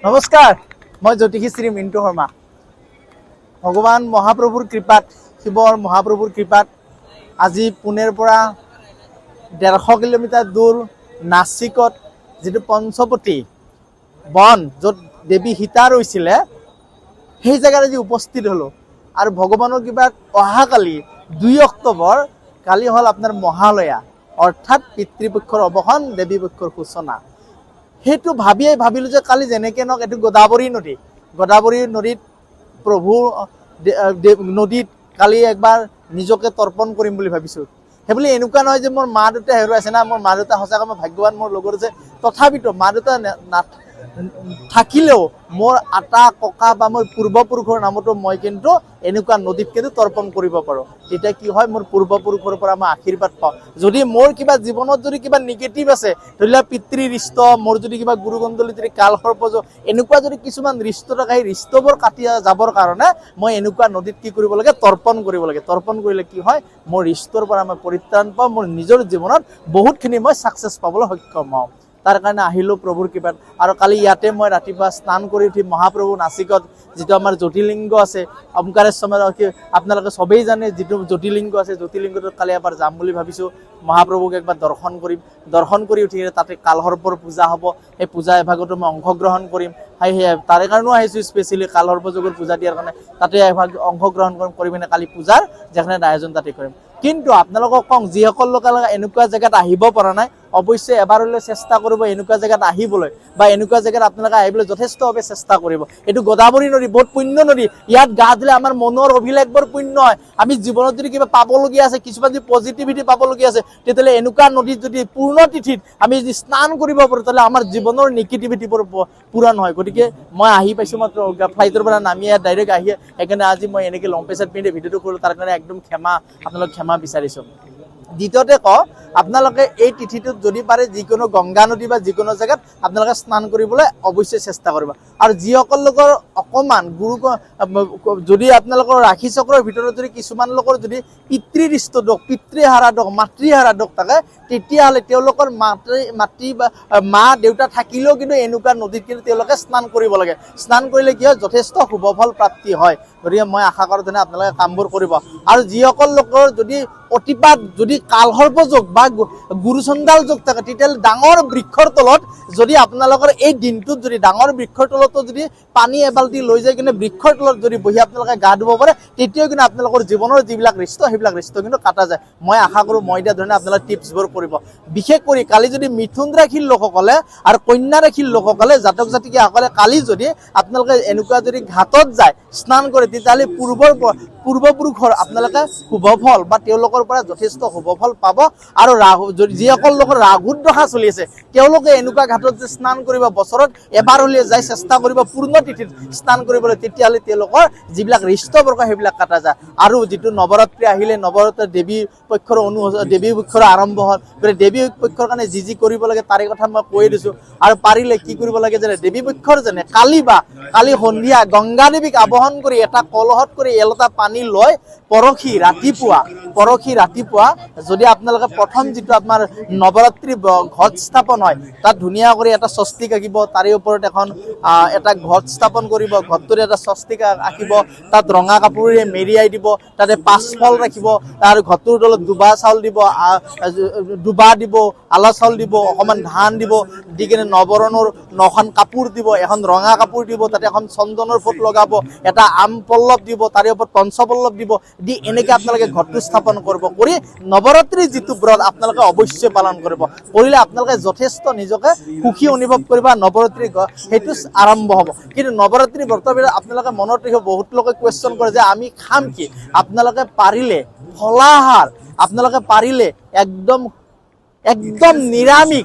নমস্কাৰ, মই জ্যোতিষী শ্ৰী মিণ্টু শৰ্মা। ভগৱান মহাপ্ৰভুৰ কৃপাত, শিৱৰ মহাপ্ৰভুৰ কৃপাত আজি পুনেৰ পৰা 150 কিলোমিটাৰ দূৰ নাচিকত যিটো পঞ্চপতি বন য'ত দেৱী সীতা ৰৈছিলে সেই জেগাত আজি উপস্থিত হ'লোঁ। আৰু ভগৱানৰ কৃপাত অহাকালি 2 অক্টোবৰ কালি হ'ল আপোনাৰ মহালয়া, অৰ্থাৎ পিতৃপক্ষৰ অৱসান, দেৱী পক্ষৰ সূচনা। সেইটো ভাবিলোঁ যে কালি যেনেকৈ নহওক এইটো গোদাবৰী নদীত প্ৰভু নদীত কালি একবাৰ নিজকে তৰ্পণ কৰিম বুলি ভাবিছোঁ। সেইবুলি এনেকুৱা নহয় যে মোৰ মা দেউতা হেৰুৱাইছে না, মোৰ মা দেউতা সঁচাকৈ মই ভাগ্যৱান, মোৰ লগত যে তথাপিতো মা দেউতা থাকিলেও মোৰ আটা ককা বা মোৰ পূৰ্বপুৰুষৰ নামতো মই কিন্তু এনেকুৱা নদীত কিন্তু তৰ্পণ কৰিব পাৰোঁ। তেতিয়া কি হয়, মোৰ পূৰ্বপুৰুষৰ পৰা মই আশীৰ্বাদ পাওঁ। যদি মোৰ কিবা জীৱনত যদি কিবা নিগেটিভ আছে, ধৰি লওক পিতৃ ৰিষ্ট, মোৰ যদি কিবা গুৰুগণ্ডলী যদি কালসৰ্পযোগ এনেকুৱা যদি কিছুমান ৰিষ্ট থাকে, সেই ৰিষ্টবোৰ কাটি যাবৰ কাৰণে মই এনেকুৱা নদীত কি কৰিব লাগে, তৰ্পণ কৰিব লাগে। তৰ্পণ কৰিলে কি হয়, মোৰ ৰিষ্টৰ পৰা মই পৰিত্ৰাণ পাওঁ, মোৰ নিজৰ জীৱনত বহুতখিনি মই ছাকচেছ পাবলৈ সক্ষম হওঁ। তাৰ কাৰণে আহিলোঁ প্ৰভুৰ কৃপাত। আৰু কালি ইয়াতে মই ৰাতিপুৱা স্নান কৰি উঠি মহাপ্ৰভু নাচিকত যিটো আমাৰ জ্যোতিৰ্লিংগ আছে, ওমকাৰেশ্বৰ, আপোনালোকে চবেই জানে যিটো জ্যোতিৰ্লিংগ আছে, জ্যোতিৰ্লিংগটোত কালি এবাৰ যাম বুলি ভাবিছোঁ। মহাপ্ৰভুক একবাৰ দৰ্শন কৰিম। দৰ্শন কৰি উঠি তাতে কালসৰ্পৰ পূজা হ'ব, সেই পূজা এভাগতো মই অংশগ্ৰহণ কৰিম। তাৰে কাৰণেও আহিছোঁ, স্পেচিয়েলি কালসৰ্পযোগৰ পূজা দিয়াৰ কাৰণে তাতে এভাগ অংশগ্ৰহণ কৰি পিনে কালি পূজাৰ যেখানে আয়োজন তাতে কৰিম। কিন্তু আপোনালোকক কওঁ, যিসকল লোকে এনেকুৱা জেগাত আহিব পৰা নাই, অৱশ্যে এবাৰ হ'লেও চেষ্টা কৰিব এনেকুৱা জেগাত আহিবলৈ, বা এনেকুৱা জেগাত আপোনালোকে আহিবলৈ যথেষ্টভাৱে চেষ্টা কৰিব। এইটো গোদাবৰী নদী, বহুত পুণ্য নদী। ইয়াত গা ধুলে আমাৰ মনৰ অভিলেখবোৰ পুণ্য হয়। আমি জীৱনত যদি কিবা পাবলগীয়া আছে, কিছুমান যদি পজিটিভিটি পাবলগীয়া আছে, তেতিয়াহ'লে এনেকুৱা নদীত যদি পূৰ্ণ তিথিত আমি যদি স্নান কৰিব পাৰোঁ, তেতিয়াহ'লে আমাৰ জীৱনৰ নিগেটিভিটিবোৰ পূৰণ হয়। গতিকে মই আহি পাইছোঁ মাত্ৰ, ফ্লাইটৰ পৰা নামি ইয়াত ডাইৰেক্ট আহি, সেইকাৰণে আজি মই এনেকৈ লং পেচাত পিন্ধি ভিডিঅ'টো কৰোঁ। তাৰ কাৰণে একদম আপোনালোক ক্ষমা বিচাৰিছোঁ। দ্বিতীয়তে কওঁ, আপোনালোকে এই তিথিটোত যদি পাৰে যিকোনো গংগা নদী বা যিকোনো জেগাত আপোনালোকে স্নান কৰিবলৈ অৱশ্যে চেষ্টা কৰিব। আৰু যিসকল লোকৰ অকণমান যদি আপোনালোকৰ ৰাশি চক্ৰৰ ভিতৰত যদি কিছুমান লোকৰ যদি পিতৃৰিষ্ট দোষ, পিতৃহাৰা দোষ, মাতৃহাৰা দোষ থাকে, তেতিয়াহ'লে তেওঁলোকৰ মাতৃ বা মা দেউতা থাকিলেও কিন্তু এনেকুৱা নদীত কিন্তু তেওঁলোকে স্নান কৰিব লাগে। স্নান কৰিলে কি হয়, যথেষ্ট শুভফল প্ৰাপ্তি হয়। গতিকে মই আশা কৰোঁ যেনে আপোনালোকে কামবোৰ কৰিব। আৰু যিসকল লোকৰ যদি অতিপাত যদি কালসৰ্পযোগ বা গুৰুচণ্ডাল যোগ থাকে, তেতিয়াহ'লে ডাঙৰ বৃক্ষৰ তলত যদি আপোনালোকৰ এই দিনটোত যদি ডাঙৰ বৃক্ষৰ তলতো যদি পানী এবাল্টি লৈ যায় কিনে বৃক্ষৰ তলত যদি বহি আপোনালোকে গা ধুব পাৰে, তেতিয়াও কিন্তু আপোনালোকৰ জীৱনৰ যিবিলাক ৰিষ্ট, সেইবিলাক ৰিষ্ট কিন্তু কাটা যায়। মই আশা কৰোঁ মই দিয়া ধৰণে আপোনালোকে টিপছবোৰ কৰিব। বিশেষ কৰি কালি যদি মিথুন ৰাশিৰ লোকসকলে আৰু কন্যা ৰাশিৰ লোকসকলে, জাতক জাতিকাসকলে কালি যদি আপোনালোকে এনেকুৱা যদি ঘাটত যায় স্নান কৰে, তেতিয়াহ'লে পূৰ্বপুৰুষৰ আপোনালোকে শুভফল বা তেওঁলোকৰ পৰা যথেষ্ট শুভফল পাব। আৰু যিসকল লোকৰ ৰাহুৰ দশা চলি আছে, তেওঁলোকে এনেকুৱা ঘাটত যে স্নান কৰিব, বছৰত এবাৰ হ'লে যাই চেষ্টা কৰিব পূৰ্ণ তিথিত স্নান কৰিবলৈ, তেতিয়াহ'লে তেওঁলোকৰ যিবিলাক ৰিষ্টবৰ্গ সেইবিলাক কাটা যায়। আৰু যিটো নৱৰাত্ৰি আহিলে, নৱৰাত্ৰি দেৱী পক্ষৰ আৰম্ভ হ'ল। গতিকে দেৱী পক্ষৰ কাৰণে যি কৰিব লাগে তাৰে কথা মই কৈ দিছোঁ। আৰু পাৰিলে কি কৰিব লাগে, যেনে দেৱী পক্ষৰ যেনে কালি সন্ধিয়া গংগা দেৱীক আবাহন কৰি এটা কলহত কৰি এলোটা পানী লৈ পৰহি ৰাতিপুৱা যদি আপোনালোকে প্ৰথম যিটো আপোনাৰ নৱৰাত্ৰি ঘট স্থাপন হয়, তাত ধুনীয়া কৰি এটা স্বস্তিক আঁকিব, তাৰে ওপৰত এটা ঘট স্থাপন কৰিব, ঘৰটোৰে এটা স্বস্তিক আঁকিব, তাত ৰঙা কাপোৰেৰে মেৰিয়াই দিব, তাতে 5 ফল ৰাখিব, আৰু ঘৰটোৰ তলত দুবা চাউল দিব, আলা চাউল দিব, অকণমান ধান দিব, দি কিনে নৱৰণৰ 9খন কাপোৰ দিব, এখন ৰঙা কাপোৰ দিব, তাতে এখন চন্দনৰ ফুট লগাব, এটা আম পল্লৱ দিব, তাৰে ওপৰত পঞ্চপল্লৱ দিব, দি এনেকৈ আপোনালোকে ঘৰটো স্থাপন কৰিব। কৰি নৱৰাত্ৰিৰ যিটো ব্ৰত আপোনালোকে অৱশ্যে পালন কৰিব। কৰিলে আপোনালোকে যথেষ্ট নিজকে সুখী অনুভৱ কৰিব। নৱৰাত্ৰি সেইটো আৰম্ভ হ'ব। কিন্তু নৱৰাত্ৰি ব্ৰতৰ ভিতৰত আপোনালোকে মনত ৰাখিব, বহুত লোকে কুৱেশ্যন কৰে যে আমি খাম কি। আপোনালোকে পাৰিলে ফলাহাৰ, আপোনালোকে পাৰিলে একদম নিৰামিষ